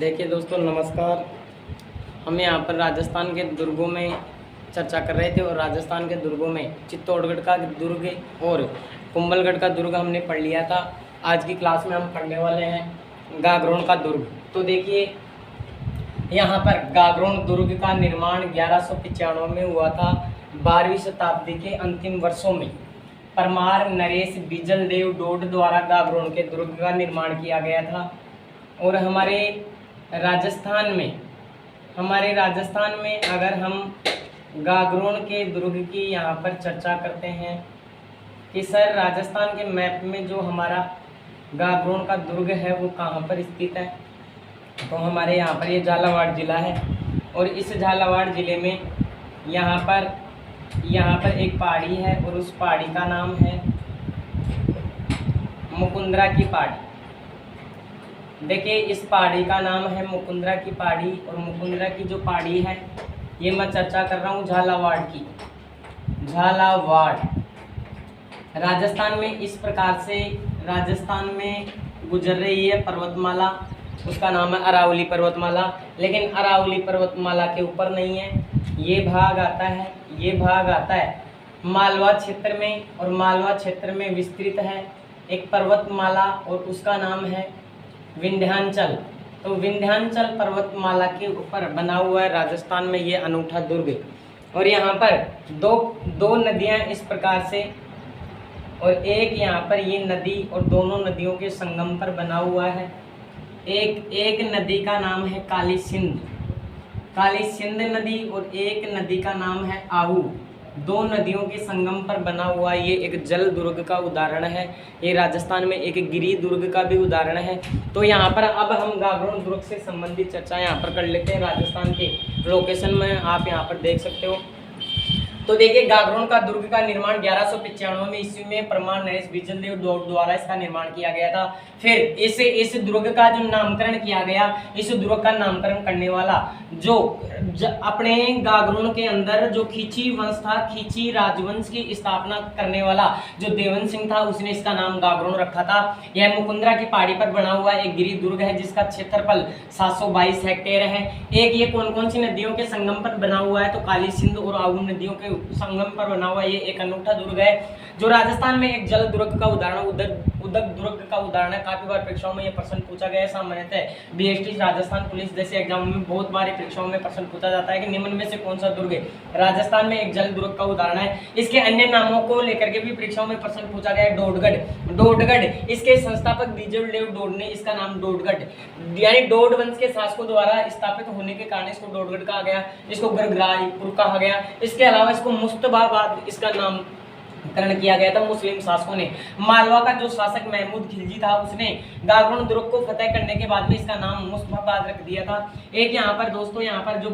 देखिए दोस्तों नमस्कार। हम यहाँ पर राजस्थान के दुर्गों में चर्चा कर रहे थे और राजस्थान के दुर्गों में चित्तौड़गढ़ का दुर्ग और कुंभलगढ़ का दुर्ग हमने पढ़ लिया था। आज की क्लास में हम पढ़ने वाले हैं गागरोन का दुर्ग। तो देखिए यहाँ पर गागरोन दुर्ग का निर्माण 1195 में हुआ था। 12वीं शताब्दी के अंतिम वर्षों में परमार नरेश बिजल देव डोड द्वारा गागरोन के दुर्ग का निर्माण किया गया था। और हमारे राजस्थान में अगर हम गागरोन के दुर्ग की यहाँ पर चर्चा करते हैं कि सर राजस्थान के मैप में जो हमारा गागरोन का दुर्ग है वो कहाँ पर स्थित है, तो हमारे यहाँ पर ये झालावाड़ ज़िला है। और इस झालावाड़ ज़िले में यहाँ पर एक पहाड़ी है और उस पहाड़ी का नाम है मुकुंदरा की पहाड़ी। देखिए इस पहाड़ी का नाम है मुकुंदरा की पहाड़ी और मुकुंदरा की जो पहाड़ी है ये मैं चर्चा कर रहा हूँ झालावाड़ की। झालावाड़ राजस्थान में इस प्रकार से राजस्थान में गुजर रही है पर्वतमाला, उसका नाम है अरावली पर्वतमाला। लेकिन अरावली पर्वतमाला के ऊपर नहीं है, ये भाग आता है मालवा क्षेत्र में, और मालवा क्षेत्र में विस्तृत है एक पर्वतमाला और उसका नाम है विंध्याचल। तो विंध्याचल पर्वतमाला के ऊपर बना हुआ है राजस्थान में ये अनूठा दुर्ग। और यहाँ पर दो नदियाँ इस प्रकार से, और एक यहाँ पर ये नदी और दोनों नदियों के संगम पर बना हुआ है। एक नदी का नाम है काली सिंध नदी और एक नदी का नाम है आहू। दो नदियों के संगम पर बना हुआ ये एक जल दुर्ग का उदाहरण है। ये राजस्थान में एक गिरी दुर्ग का भी उदाहरण है। तो यहाँ पर अब हम गागरोन दुर्ग से संबंधित चर्चा यहाँ पर कर लेते हैं। राजस्थान के लोकेशन में आप यहाँ पर देख सकते हो। तो देखिए गागरोन का दुर्ग का निर्माण 1195 में ईस्वी में परमार नरेश बिजल देव द्वारा इसका निर्माण किया गया था। फिर इस दुर्ग का जो नामकरण किया गया, इस दुर्ग का नामकरण करने वाला जो अपने गागरोन के अंदर जो खींची वंश था, खींची राजवंश की स्थापना करने वाला जो देवन सिंह था, उसने इसका नाम गागरोन रखा था। यह मुकुंदरा की पहाड़ी पर बना हुआ एक गिरी दुर्ग है जिसका क्षेत्रफल 722 हेक्टेयर है। एक ये कौन कौन सी नदियों के संगम पर बना हुआ है, तो काली सिंध और आहू नदियों के संगम पर बना हुआ ये एक अनूठा दुर्ग है जो राजस्थान में एक जल दुर्ग का उदाहरण, उदक दुर्ग का उदाहरण है। काफी बार परीक्षाओं में ये प्रश्न पूछा गया है। सामान्यतः बीएसटी राजस्थान पुलिस जैसे एग्जाम में बहुत बार परीक्षाओं में प्रश्न पूछा जाता है कि निम्न में से कौन सा दुर्ग राजस्थान में एक जल दुर्ग का उदाहरण है। इसके अन्य नामों को लेकर के भी परीक्षाओं में प्रश्न पूछा गया है। डोडगढ़ इसके संस्थापक बिजल देव डोड ने इसका नाम डोडगढ़ यानी डोड वंश के शासकों द्वारा स्थापित होने के कारण इसको डोडगढ़ कहा गया, इसको गरगराईपुर कहा गया। इसके अलावा इसको मुस्तफाबाद इसका नामकरण किया गया था मुस्लिम शासकों ने। मालवा का जो शासक महमूद खिलजी था उसने गागरोन दुर्ग को फतेह करने के बाद में इसका नाम मुस्तफाबाद रख दिया था। एक यहाँ पर दोस्तों यहाँ पर जो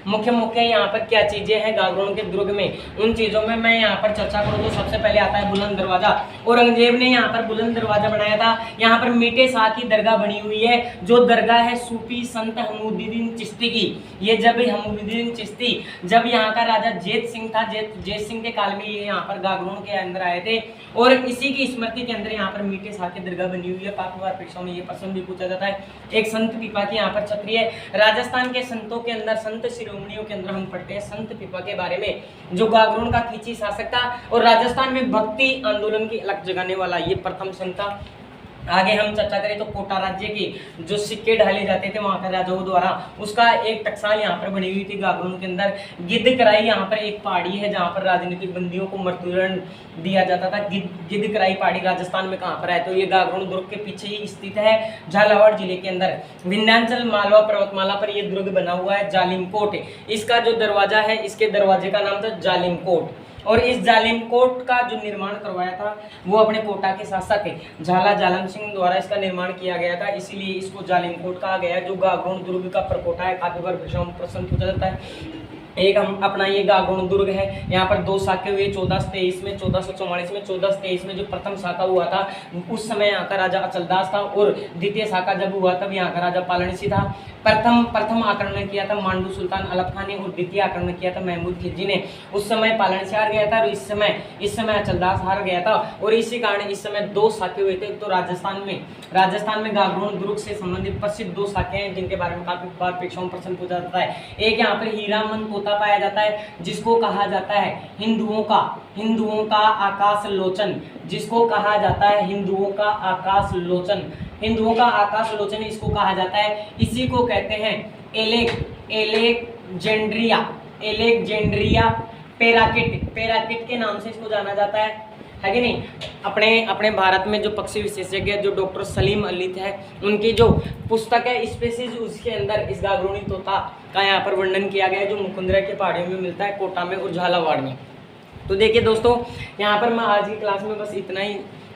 मुख्य यहाँ पर क्या चीजें हैं गागरोन के दुर्ग में, उन चीजों में मैं यहाँ पर चर्चा करूँ तो सबसे पहले आता है बुलंद दरवाजा। औरंगजेब ने यहाँ पर बुलंद दरवाजा बनाया था। यहाँ पर मीठे शाह की दरगाह बनी हुई है जो दरगाह है सूफी संत हमूदुद्दीन चिश्ती की। ये जब हमूदुद्दीन चिश्ती जब यहाँ का राजा जेत सिंह था, जेत सिंह के काल में ये यहाँ पर गागरोन के अंदर आए थे और इसी की स्मृति के अंदर यहाँ पर मीठे शाह की दरगाह बनी हुई है। काफी बार परीक्षाओं में ये प्रश्न भी पूछा जाता है। एक संत पीपा की यहाँ पर छतरी है। राजस्थान के संतों के अंदर, संत शिरोमणियों के अंदर हम पढ़ते हैं संत पीपा के बारे में जो गागरोन का खींची शासक था और राजस्थान में भक्ति आंदोलन की अलग जगाने वाला ये प्रथम संत था। आगे हम चर्चा करें तो कोटा राज्य की जो सिक्के ढाले जाते थे वहां के राजाओं द्वारा, उसका एक टकसाल यहाँ पर बनी हुई थी गागरोन के अंदर। गिद्धकराई यहाँ पर एक पहाड़ी है जहाँ पर राजनीतिक बंदियों को मृत्युदंड दिया जाता था। गिद्धकराई पहाड़ी राजस्थान में कहाँ पर है, तो ये गागरोन दुर्ग के पीछे ही स्थित है झालावाड़ जिले के अंदर। विंध्याचल मालवा पर्वतमाला पर यह दुर्ग बना हुआ है। जालिम कोट इसका जो दरवाजा है, इसके दरवाजे का नाम था जालिम कोट। और इस जालिम कोट का जो निर्माण करवाया था वो अपने कोटा के शासक झाला जालम सिंह द्वारा इसका निर्माण किया गया था, इसीलिए इसको जालिम कोट कहा गया जो गागरोन दुर्ग का परकोटा है। काफी बार प्रश्न पूछा जाता है। एक हम अपना ये गागुण दुर्ग है, यहाँ पर 2 शाखे हुए 1423 में, 1444 में। 1423 में जो प्रथम शाखा हुआ था उस समय यहाँ का राजा अचलदास था, और द्वितीय शाखा जब हुआ तब यहाँ का राजा पालनसी था। प्रथम आक्रमण किया था मांडू सुल्तान अलप खान ने, और द्वितीय आक्रमण किया था महमूद खिलजी ने। उस समय पालनसी हार गया था और इस समय अचलदास हार गया था, और इसी कारण इस समय 2 शाखे हुए थे। तो राजस्थान में गागुण दुर्ग से संबंधित प्रसिद्ध 2 शाखे हैं जिनके बारे में काफी बार परीक्षाओं में प्रश्न पूछा जाता है। एक यहाँ पर हीरामन तोता पाया जाता है, जिसको कहा जाता है हिंदुओं का आकाश लोचन, जिसको कहा जाता है हिंदुओं का आकाश लोचन इसको कहा जाता है। इसी को कहते हैं एलेक्जेंड्रिया पैराकिट के नाम से इसको जाना जाता है कि नहीं। अपने भारत में जो पक्षी विशेषज्ञ जो डॉक्टर सलीम अली है, उनकी जो पुस्तक है स्पेसीज, उसके अंदर इस गागुणी तोता का यहाँ पर वर्णन किया गया है, जो मुकुंदरा की पहाड़ियों में मिलता है, कोटा में और झालावाड़ में। तो देखिए दोस्तों, यहाँ पर मैं आज की क्लास में बस इतना ही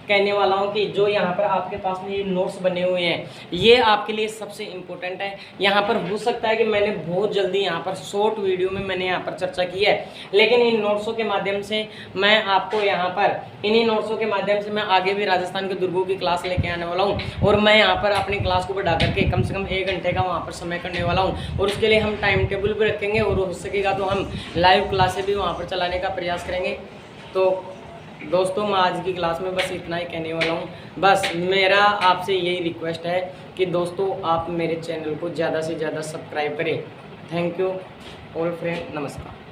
कहने वाला हूँ कि जो यहाँ पर आपके पास में ये नोट्स बने हुए हैं, ये आपके लिए सबसे इम्पोर्टेंट है। यहाँ पर हो सकता है कि मैंने बहुत जल्दी यहाँ पर शॉर्ट वीडियो में मैंने यहाँ पर चर्चा की है, लेकिन इन नोट्सों के माध्यम से मैं आपको यहाँ पर इन्हीं नोट्सों के माध्यम से मैं आगे भी राजस्थान के दुर्गों की क्लास लेके आने वाला हूँ, और मैं यहाँ पर अपनी क्लास को बढ़ा करके कम से कम 1 घंटे का वहाँ पर समय करने वाला हूँ, और उसके लिए हम टाइम टेबल भी रखेंगे, और हो सकेगा तो हम लाइव क्लासें भी वहाँ पर चलाने का प्रयास करेंगे। तो दोस्तों, मैं आज की क्लास में बस इतना ही कहने वाला हूँ। बस मेरा आपसे यही रिक्वेस्ट है कि दोस्तों आप मेरे चैनल को ज़्यादा से ज़्यादा सब्सक्राइब करें। थैंक यू ऑल फ्रेंड, नमस्कार।